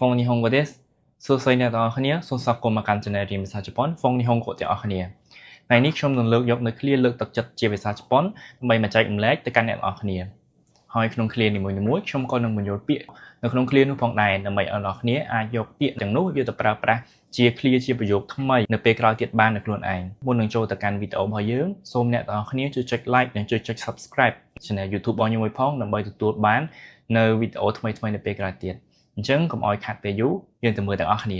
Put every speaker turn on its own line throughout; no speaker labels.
フォン日本語です。សួស្តីអ្នកទាំងអស់គ្នាសូមស្វាគមន៍មកកាន់ Channel រៀនភាសាជប៉ុន ហ្វុង日本語ទាំងអស់គ្នាថ្ងៃនេះខ្ញុំនឹងលើកយកនៅឃ្លាលើកទឹកចិត្តជាភាសាជប៉ុនដើម្បីមកចែករំលែកទៅកាន់អ្នកទាំងអស់គ្នាហើយក្នុងឃ្លានីមួយៗខ្ញុំក៏នឹងបញ្ចូលពាក្យនៅក្នុងឃ្លានោះផងដែរដើម្បីឲ្យអ្នកទាំងអស់គ្នាអាចយកពាក្យទាំងនោះយកទៅប្រើប្រាស់ជាឃ្លាជាប្រយោគថ្មីនៅពេលក្រោយទៀតបាននៅខ្លួនឯងមុននឹងចូលទៅកាន់វីដេអូរបស់យើងសូមអ្នកទាំងអស់គ្នាជួយចុច like និងជួយចុច subscribe Channel YouTube របស់ខ្ញុំមួយផងដើម្បីទទួលបាននៅវីដេអូថ្មីៗនៅពេលក្រោយទៀតអញ្ចឹងកុំឲ្យខាត់ពេលយូរយើងទៅមើលទាំងអស់គ្នា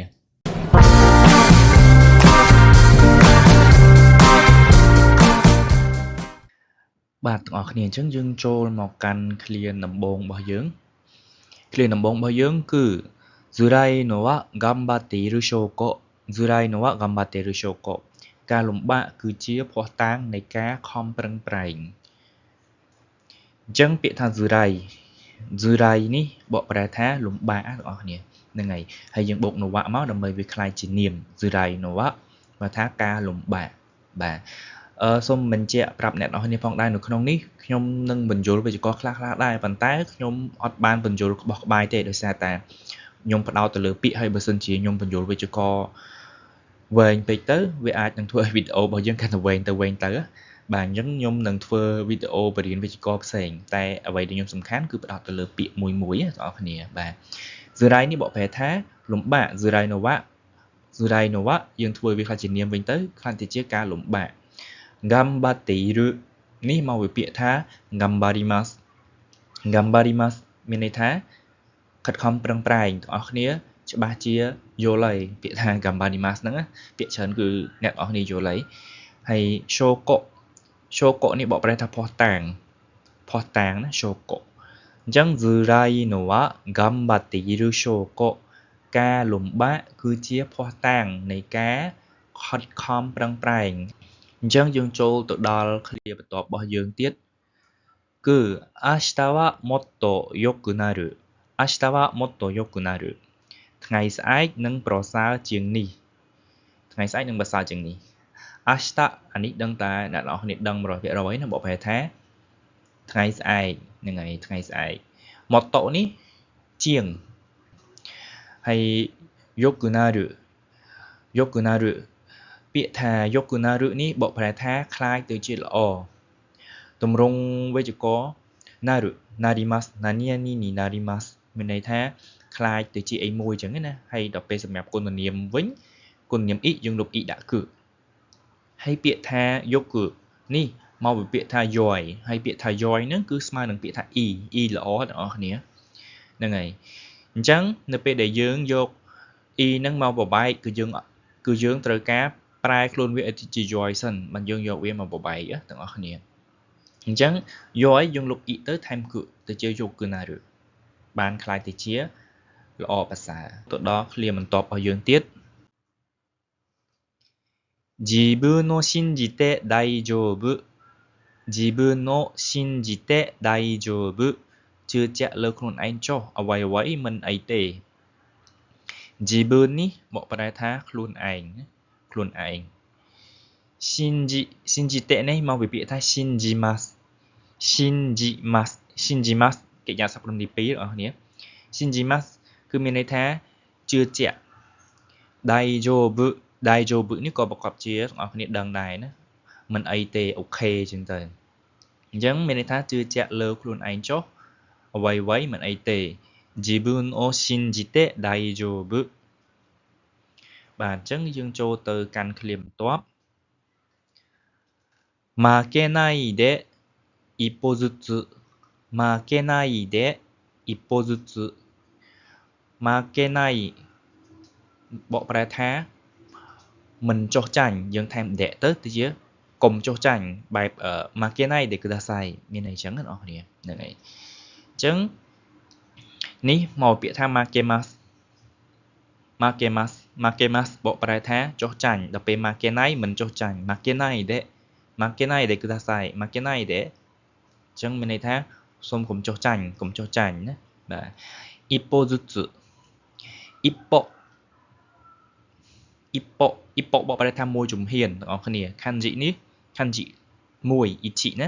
បាទទាំងអស់គ្នាអញ្ចឹងយើងចូលមកកាន់ឃ្លាដំបូងរបស់យើងឃ្លាដំបូងរបស់យើងគឺずらいのは頑張っている証拠ずらいのは頑張っている証拠ការលំបាកគឺជាភស្តុតាងនៃការខំប្រឹងប្រែងអញ្ចឹងពាក្យថាずらいនេះបកប្រែថាលំបាកទាំងអស់គ្នាហ្នឹងហើយយើងបូកនវៈមកដើម្បីវាคล้ายជានាមずらいのはបើថាការលំបាកបាទសូមបញ្ជាក់ប្រាប់អ្នកនរគ្នាផងដែរនៅក្នុងនេះខ្ញុំនឹងបញ្យល់វេយ្យាករណ៍ខ្លះៗដែរប៉ុន្តែខ្ញុំអត់បានបញ្យល់ក្បោះក្បាយទេដោយសារតែខ្ញុំផ្ដោតទៅលើពាក្យហើយបើសិនជាខ្ញុំបញ្យល់វេយ្យាករណ៍វែងពេកទៅវាអាចនឹងធ្វើឲ្យវីដេអូរបស់យើងកាន់តែវែងទៅបាទអញ្ចឹងខ្ញុំនឹងធ្វើវីដេអូបរិញ្ញាបត្រវេយ្យាករណ៍ផ្សេងតែអ្វីដែលខ្ញុំសំខាន់គឺផ្ដោតទៅលើពាក្យមួយៗបងប្អូនគ្នាបាទずらいនេះបកប្រែថាលំបាកずらいのはយើងធ្វើវាខ្លះជានាមវិញទៅខ្លះទៅជាការលំបាក頑張っているនេះមកវាពាក្យថា頑張りますមានន័យថាខិតខំប្រឹងប្រែងទាំងអស់គ្នាច្បាស់ជាយល់ហើយពាក្យថា頑張りますហ្នឹងពាក្យច្រើនគឺអ្នកនរគ្នាយល់ហើយ証拠នេះបកប្រែថាភស្តុតាងណា証拠អញ្ចឹងずらいのは頑張っている証拠ការលំបាកគឺជាភស្តុតាងនៃការខិតខំប្រឹងប្រែងអញ្ចឹងយើងចូលទៅដល់ឃ្លាបន្ទាប់របស់យើងទៀតគឺ明日はもっと良くなるថ្ងៃស្អែកនឹងប្រសើរជាងនេះ明日អានេះដឹងតែអ្នកនរគ្នាដឹង 100% ណាបកប្រែថាថ្ងៃស្អែកហ្នឹងហើយថ្ងៃស្អែកម៉ូតូនេះជាងហើយ良くなるពាក្យថា良くなるនេះបកប្រែថាคล้ายទៅជាល្អទម្រង់វេយ្យាករណ៍なるなります何々になりますមានន័យថាคล้ายទៅជាអីមួយចឹងណាហើយដល់ពេលសម្រាប់គុណនាមវិញគុណនាមអ៊ីយើងលុបអ៊ីដាក់គឺហើយពាក្យថាយកគឺនេះមកពីពាក្យថាយ៉យហើយពាក្យថាយ៉យហ្នឹងគឺស្មើនឹងពាក្យថាអ៊ីល្អទាំងអស់គ្នាហ្នឹងហើយអញ្ចឹងនៅពេលដែលយើងយកអ៊ីហ្នឹងមកបបែកគឺយើងត្រូវការប្រែខ្លួនវាឲ្យជាយ៉យសិនបើយើងយកវាមកបបែកទាំងអស់គ្នាអញ្ចឹងយ៉យយើងលុបអ៊ីទៅថែមគឺទៅជាយកគឺណាឬបានคล้ายទៅជាល្អប្រសើរទៅដល់ឃ្លាបន្ទាប់របស់យើងទៀត自分を信じて大丈夫ជឿជាក់លើខ្លួនឯងចុះអ្វីមិនអីទេ自分នេះបកប្រែថាខ្លួនឯង信じてនេះមកពីពាក្យថា信じますកិរិយាសព្ទទី2បងប្អូនគ្នា信じますគឺមានន័យថាជឿជាក់大丈夫នេះក៏ប្រកបជាបងប្អូនគ្នាដឹងដែរណាមិនអីទេអូខេចឹងទៅអញ្ចឹងមានន័យថាជឿជាក់លើខ្លួនឯងចុះអ្វីមិនអីទេ自分を信じて大丈夫បាទអញ្ចឹងយើងចូលទៅកាន់ឃ្លាបន្ទាប់負けないで一歩ずつ負けないបកប្រែថាមិនចុះចាញ់យើងថែមដេកទៅជាកុំចុះចាញ់បែប負けないでくださいមានអីចឹងបងប្អូនហ្នឹងហើយអញ្ចឹងនេះមកពាក្យថា負けますបកប្រែថាចុះចាញ់ដល់ពេល負けないមិនចុះចាញ់負けないでください負けないでអញ្ចឹងមានន័យថាសូមកុំចុះចាញ់ណាបាទ一歩ずつ一歩បកប្រែថាមួយជំហានបងប្អូនគ្នា漢字នេះ漢字មួយ1ណា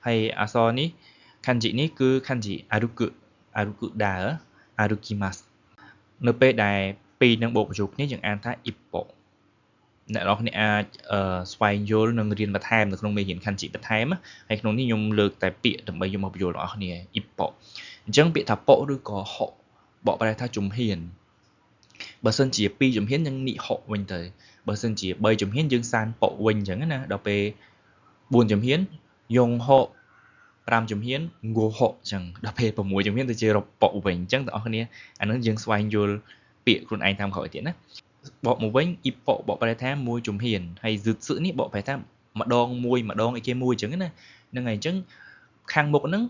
ហើយអក្សរនេះ漢字នេះគឺ漢字歩くដើរ歩きますនៅពេលដែលពីរនឹងបូកបញ្ចូលគ្នាយើងអានថា ippo អ្នកនរគ្នាអាចស្វែងយល់និងរៀនបន្ថែមនៅក្នុងមេរៀន kanji បន្ថែមហើយក្នុងនេះខ្ញុំលើកតែពាក្យដើម្បីយកមកបញ្យល់ដល់អ្នកគ្នា ippo អញ្ចឹងពាក្យថា po ឬក៏ ho បកប្រែថាជំហានបើសិនជា2ជំហានយើងនិហុវិញទៅបើសិនជា3ជំហានយើងសានប៉ុវិញអញ្ចឹងណាដល់ពេល4ជំហានយងហុ5ជំហានងូហុអញ្ចឹងដល់ពេល6ជំហានទៅជារប៉ុវិញអញ្ចឹងបងប្អូនគ្នាអានឹងយើងស្វែងយល់ពាក្យខ្លួនឯងតាមក្រោយទៀតណាបកមកវិញអ៊ីប៉ុបកប្រែថាមួយជំហានហើយស៊ឹកស៊ឹនេះបកប្រែថាម្ដងមួយម្ដងអីគេមួយអញ្ចឹងណាហ្នឹងហើយអញ្ចឹងខាងមុខហ្នឹង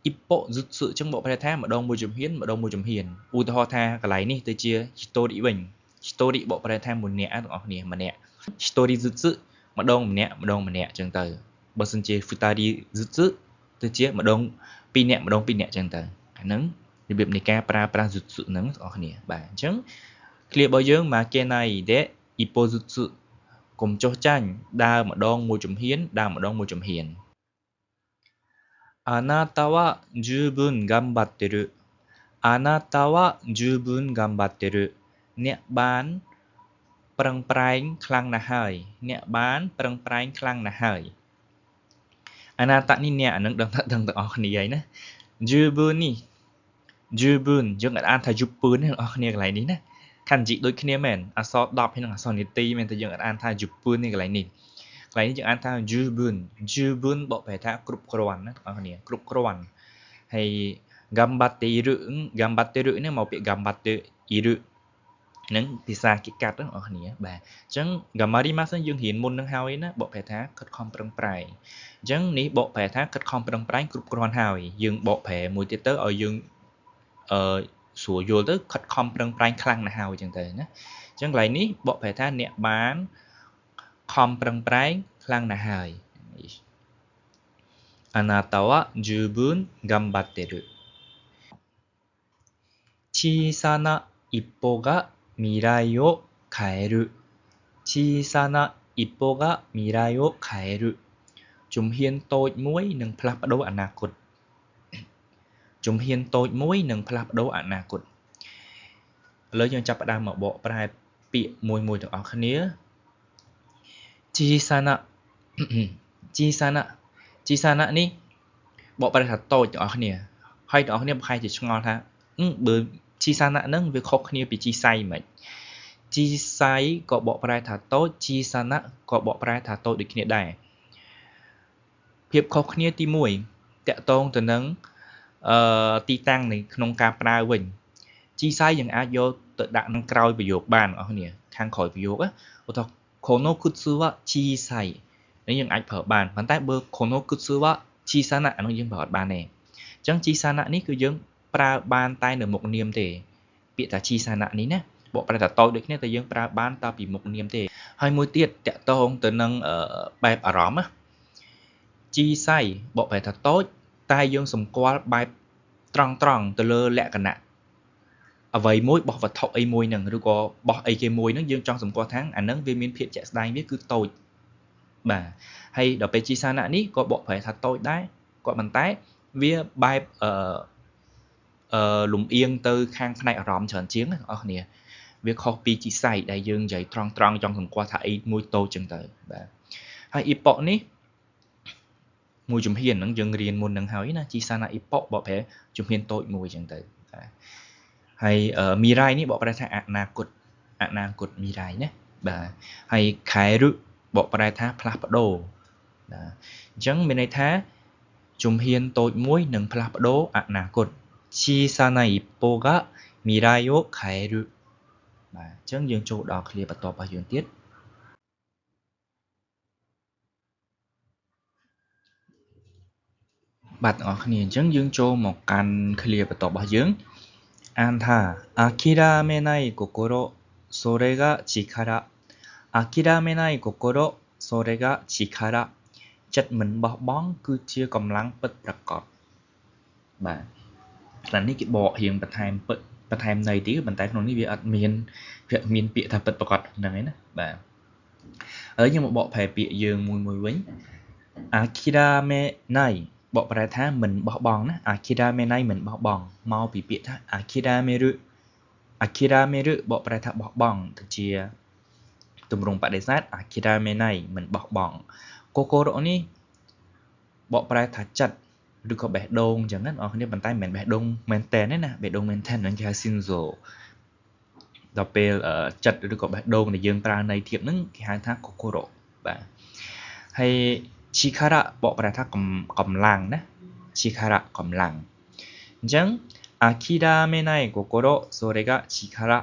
អ៊ីប៉ុស៊ឹកស៊ឹអញ្ចឹងបកប្រែថាម្ដងមួយជំហានម្ដងមួយជំហានឧទាហរណ៍ថាកន្លែងនេះទៅជា story វិញ story បកប្រែថាម្នាក់បងប្អូនគ្នាម្នាក់ story ស៊ឹកស៊ឹម្ដងម្នាក់អញ្ចឹងទៅបើសិនជាfutari ស៊ឹកស៊ឹទៅជាម្ដង2នាក់ម្ដង2នាក់អញ្ចឹងទៅអាហ្នឹងរបៀបនៃការប្រើប្រាស់ស៊ឹកស៊ឹហ្នឹងបងប្អូនគ្នាបាទអញ្ចឹងឃ្លារបស់យើងមកគេណៃដេអ៊ីប៉ូស៊ឹកុំចុះចាញ់ដើរម្ដងមួយជំហានដើរម្ដងមួយជំហានあなたは十分頑張ってるあなたは十分頑張ってるអ្នកបានប្រឹងប្រែងខ្លាំងណាស់ហើយអ្នកបានប្រឹងប្រែងខ្លាំងណាស់ហើយអាណាតនេះអ្នកអានឹងដឹងទាំងអស់គ្នាហើយណា十分នេះ十分យើងអាចអានថាយុពឿនទេបងប្អូនគ្នាកន្លែងនេះណាkanji ដូចគ្នាមែនអក្សរ10ហើយនិងអក្សរនីតិមែនតែយើងអាចអានថាយុពឿននេះកន្លែងនេះយើងអានថា十分បកប្រែថាគ្រប់គ្រាន់ណាបងប្អូនគ្នាគ្រប់គ្រាន់ហើយ gambatte iru នេះមកពាក្យ gambatte iru ហ្នឹងភាសាគេកាត់បងប្អូនគ្នាបាទអញ្ចឹង gamarimasu យើងរៀនមុននឹងហើយណាបកប្រែថាខិតខំប្រឹងប្រែងអញ្ចឹងនេះបកប្រែថាខិតខំប្រឹងប្រែងគ្រប់គ្រាន់ហើយយើងបកប្រែមួយទៀតទៅឲ្យយើងស្រួលយល់ទៅខិតខំប្រឹងប្រែងខ្លាំងណាស់ហើយអញ្ចឹងទៅណាអញ្ចឹងកន្លែងនេះបកប្រែថាអ្នកបានខំប្រឹងប្រែងខ្លាំងណាស់ហើយあなたは十分頑張ってる小さな一歩が未来を変える小さな一歩が未来を変えるជំហានតូចមួយនឹងផ្លាស់ប្ដូរអនាគតជំហានតូចមួយនឹងផ្លាស់ប្ដូរអនាគតឥឡូវយើងចាប់ផ្ដើមមកបកប្រែពាក្យមួយទាំងអស់គ្នាជីសាណានេះបកប្រែថាតូចទាំងអស់គ្នាហើយទាំងអស់គ្នាប្រហែលជាឆ្ងល់ថាបើជីសាណាហ្នឹងវាខុសគ្នាពីជីសៃមិនជីសៃក៏បកប្រែថាតូចជីសាណាក៏បកប្រែថាតូចដូចគ្នាដែរភាពខុសគ្នាទី1តកតងទៅនឹងទីតាំងនៃក្នុងការប្រើវិញជីសៃយើងអាចយកទៅដាក់ក្នុងក្រោយប្រយោគបានបងប្អូនខាងក្រោយប្រយោគឧទាហរណ៍ konokutsu wa chisai នេះយើងអាចប្រើបានប៉ុន្តែបើ konokutsu wa chisana អានោះយើងប្រើអត់បានទេអញ្ចឹង chisana នេះគឺយើងប្រើបានតែនៅមុខនាមទេពាក្យថា chisana នេះណាបកប្រែថាតូចដូចគ្នាតែយើងប្រើបានតែពីមុខនាមទេហើយមួយទៀតតកតងទៅនឹងបែបអារម្មណ៍ជីសៃបកប្រែថាតូចតែយើងសម្គាល់បែបត្រង់ទៅលើលក្ខណៈអ្វីមួយបោះវត្ថុអីមួយហ្នឹងឬក៏បោះអីគេមួយហ្នឹងយើងចង់សម្គាល់ថាអាហ្នឹងវាមានភាពជាក់ស្ដែងវាគឺតូចបាទហើយដល់ពេលជីសាណានេះក៏បកប្រែថាតូចដែរក៏ប៉ុន្តែវាបែបលំអៀងទៅខាងផ្នែកអារម្មណ៍ច្រើនជាងណាបងប្អូនគ្នាវាខុសពីជីសៃដែលយើងនិយាយត្រង់ចង់សម្គាល់ថាអីមួយតូចចឹងទៅបាទហើយអ៊ីប៉ុនេះមួយជំហានហ្នឹងយើងរៀនមុននឹងហើយណាជីសាណាអ៊ីប៉ុបកប្រែជំហានតូចមួយចឹងទៅបាទហើយមីរ៉ៃនេះបកប្រែថាអនាគតមីរ៉ៃណាបាទហើយខែរុបកប្រែថាផ្លាស់ប្ដូរបាទអញ្ចឹងមានន័យថាជំហានតូចមួយនឹងផ្លាស់ប្ដូរអនាគតជីសាណាអ៊ីប៉ុកៈមីរ៉ៃអូខែរុបាទអញ្ចឹងយើងចូលដល់ឃ្លាបន្ទាប់របស់យើងទៀតបាទបងប្អូនគ្នាអញ្ចឹងយើងចូលមកកាន់ឃ្លាបន្ទាប់របស់យើងអានថា諦めない心それが力諦めない心それが力ចិត្តមិនបោះបង់គឺជាកម្លាំងពិតប្រាកដបាទខ្លះនេះគេបករៀងបន្ថែមន័យទៀតប៉ុន្តែក្នុងនេះវាអត់មានពាក្យថាពិតប្រាកដហ្នឹងឯណាបាទហើយយើងមកបកប្រែពាក្យយើងមួយវិញ諦めないបកប្រែថាមិនបោះបង់ណា諦めないមិនបោះបង់មកពីពាក្យថា諦める Akirameru បកប្រែថាបោះបង់ទៅជាទម្រង់បដិសេធ Akiramenai មិនបោះបង់ Kokoro នេះបកប្រែថាចិត្តឬក៏បេះដូងអញ្ចឹងណាបងប្អូនគ្នាប៉ុន្តែមិនមែនបេះដូងមែនតែនទេណាបេះដូងមែនតែនហ្នឹងគេហៅ Shinzo ដល់ពេលចិត្តឬក៏បេះដូងដែលយើងប្រើន័យធៀបហ្នឹងគេហៅថា Kokoro បាទហើយ Chikara បកប្រែថាកម្លាំងណា Chikara កម្លាំងអញ្ចឹង Akiramenai Kokoro それが Chikara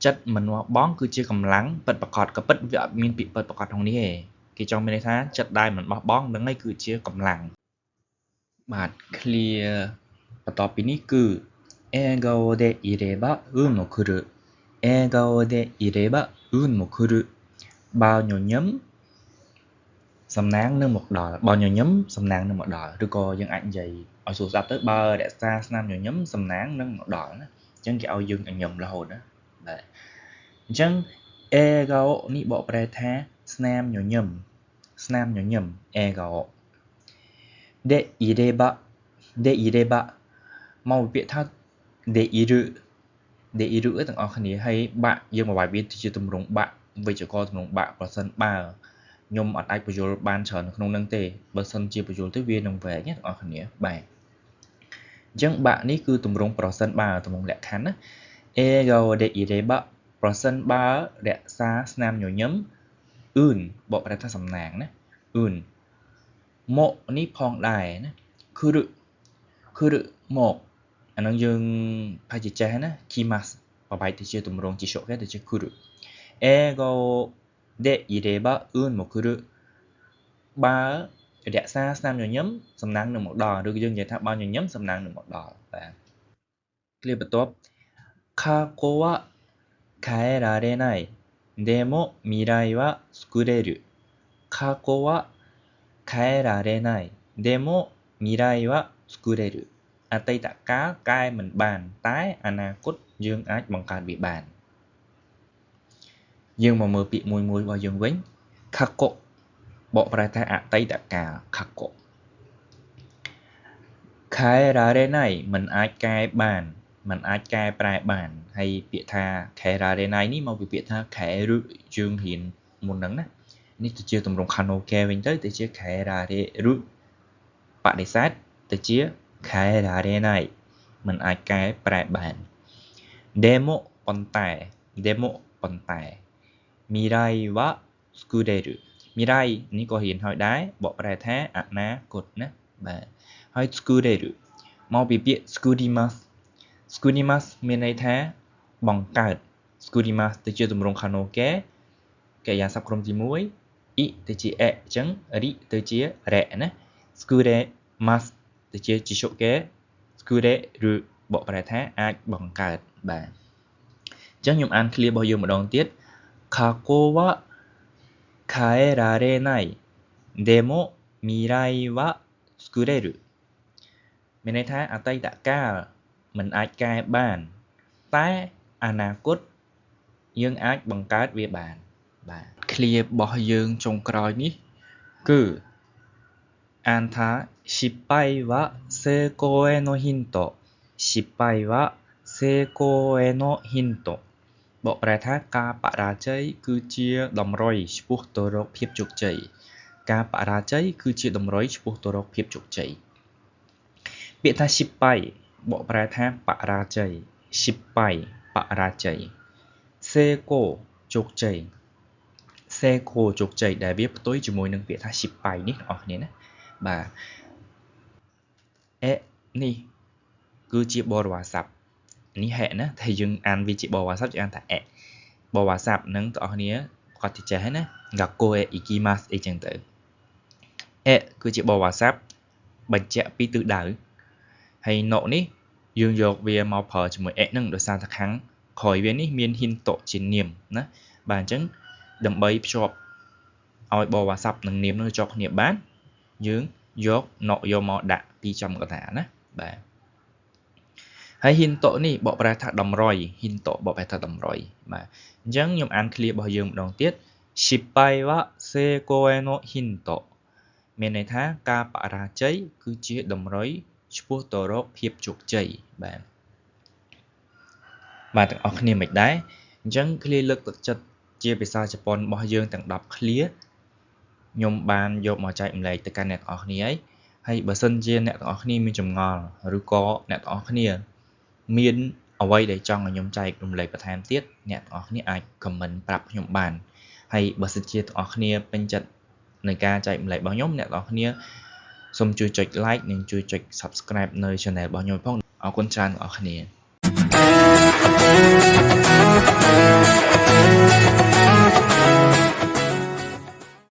ចិត្តមិនបោះបង់គឺជាកម្លាំងពិតប្រាកដក៏ពិតវាអត់មានពាក្យពិតប្រាកដក្នុងនេះទេគេចង់មានន័យថាចិត្តដែលមិនបោះបង់នឹងឯងគឺជាកម្លាំងបាទ clear បន្ទាប់ពីនេះគឺ笑顔でいれば運も来る笑顔でいれば運も来るបើញញឹមសំណាងនឹងមកដល់បើញញឹមសំណាងនឹងមកដល់ឬក៏យើងអាចនិយាយឲ្យស្រួលស្ដាប់ទៅបើរក្សាស្នាមញញឹមសំណាងនឹងមកដល់ណាអញ្ចឹងគេឲ្យយើងញញឹមរហូតណាបាទអញ្ចឹង Egao នេះបកប្រែថាស្នាមញញឹមស្នាមញញឹម Egao でいればមកពាក្យថា de iru ទាំងអស់គ្នាហើយបាក់យើងមកវាយវាជាទម្រង់បាក់វិជ្ជករទម្រង់បាក់ប្រសិនបើខ្ញុំអត់អាចបញ្យល់បានច្រើននៅក្នុងនឹងទេបើសិនជាបញ្យល់ទៅវានឹងវែងណាទាំងអស់គ្នាបាទអញ្ចឹងបាក់នេះគឺទម្រង់ប្រសិនបើទម្រង់លក្ខខណ្ឌណា Egao de ire ba ប្រសិនបើរក្សាស្នាមញញឹមអឿនបកប្រែថាសំណាងណាអឿនមកនេះផងដែរណាគឺមកអានឹងយើងផាច់ចេះណា kimas បបែកទៅជាទម្រង់ជីសុគេទៅជា kuru ego de ireba un mokuru បើរក្សាស្នាមញញឹមសំណាងនឹងមកដល់ឬយើងនិយាយថាបើញញឹមសំណាងនឹងមកដល់បាទ clear បន្ទាប់ kako wa kaerarenai demo mirai wa tsukureru kako wa kaerarenai demo mirai wa tsukureru អតីតកាលកែមិនបានតែអនាគតយើងអាចបង្កើតវាបានយើងមកមើលពាក្យមួយរបស់យើងវិញ kako បកប្រែថាអតីតកាល kako kaerarenai មិនអាចកែបានមិនអាចកែប្រែបានហើយពាក្យថា kaerarenai នេះមកពីពាក្យថា kaeru យើងរៀនមុនហ្នឹងណានេះទៅជាទម្រង់ kanoke វិញទៅជា kaerareru បដិសេធទៅជា kaerarenai មិនអាចកែប្រែបាន demo ប៉ុន្តែ mirai wa tsukureru mirai នេះក៏រៀនហើយដែរបកប្រែថាអនាគតណាបាទហើយ tsukureru មកពីពាក្យ tsukurimasu មានន័យថាបង្កើត tsukurimasu ទៅជាទម្រង់ kanoke កិរិយាសព្ទក្រុមទី1 i ទៅជា e អញ្ចឹង ri ទៅជា re ណា tsukurimasu ទៅជា jisuke tsukureru បកប្រែថាអាចបង្កើតបាទអញ្ចឹងខ្ញុំអាន clear របស់យើងម្ដងទៀត kako wa kaerarenai demo mirai wa tsukureru មានន័យថាអតីតកាលមិនអាចកែបានតែអនាគតយើងអាចបង្កើតវាបានបាទ clear របស់យើងចុងក្រោយនេះគឺអានថា shippai wa seikou e no hinto shippai wa seikou e no hinto បកប្រែថាការបរាជ័យគឺជាតម្រុយឆ្ពោះទៅរកភាពជោគជ័យការបរាជ័យគឺជាតម្រុយឆ្ពោះទៅរកភាពជោគជ័យពាក្យថា shippai បកប្រែថាបរាជ័យ shippai បរាជ័យ seiko ជោគជ័យ seiko ជោគជ័យដែលវាផ្ទុយជាមួយនឹងពាក្យថា shippai នេះបងប្អូនគ្នាណាបាទនេះគឺជាបរិវារស័ព្ទនេះហេណាតែយើងអានវាជាបរិវារស័ព្ទយើងអានថាបរិវារស័ព្ទហ្នឹងបងប្អូនគ្នាគាត់ទៅចេះហើយណា gakko e ikimasu អីចឹងទៅគឺជាបរិវារស័ព្ទបញ្ជាក់ពីទិសដៅហើយណុនេះយើងយកវាមកប្រើជាមួយហ្នឹងដោយសារតែខាងក្រោយវានេះមាន hinto ជានាមណាបាទអញ្ចឹងដើម្បីភ្ជាប់ឲ្យបរិវារស័ព្ទនិងនាមនឹងជាប់គ្នាបានយើងយកណុយកមកដាក់ពីចំកថាណាបាទហើយ hinto នេះបកប្រែថាតម្រុយ hinto បកប្រែថាតម្រុយបាទអញ្ចឹងខ្ញុំអាន clear របស់យើងម្ដងទៀត shippai wa seikou e no hinto មានន័យថាការបរាជ័យគឺជាតម្រុយឆ្ពោះទៅរកភាពជោគជ័យបាទ បាទទាំងអស់គ្នាមិនដែរអញ្ចឹង clear លើកទឹកចិត្តជាភាសាជប៉ុនរបស់យើងទាំង10 clear ខ្ញុំបានយកមកចែកម្លែកទៅកាន់អ្នកទាំងអស់គ្នាហើយបើសិនជាអ្នកទាំងអស់គ្នាមានចម្ងល់ឬក៏អ្នកទាំងអស់គ្នាមានអ្វីដែលចង់ឲ្យខ្ញុំចែករំលែកបន្ថែមទៀតអ្នកទាំងអស់គ្នាអាច comment ប្រាប់ខ្ញុំបានហើយបើសិនជាទាំងអស់គ្នាពេញចិត្តនៃការចែកម្លែករបស់ខ្ញុំអ្នកទាំងអស់គ្នាសូមជួយចុច like និងជួយចុច subscribe នៅ channel របស់ខ្ញុំផងអរគុណច្រើនអ្នកទាំងអស់គ្នា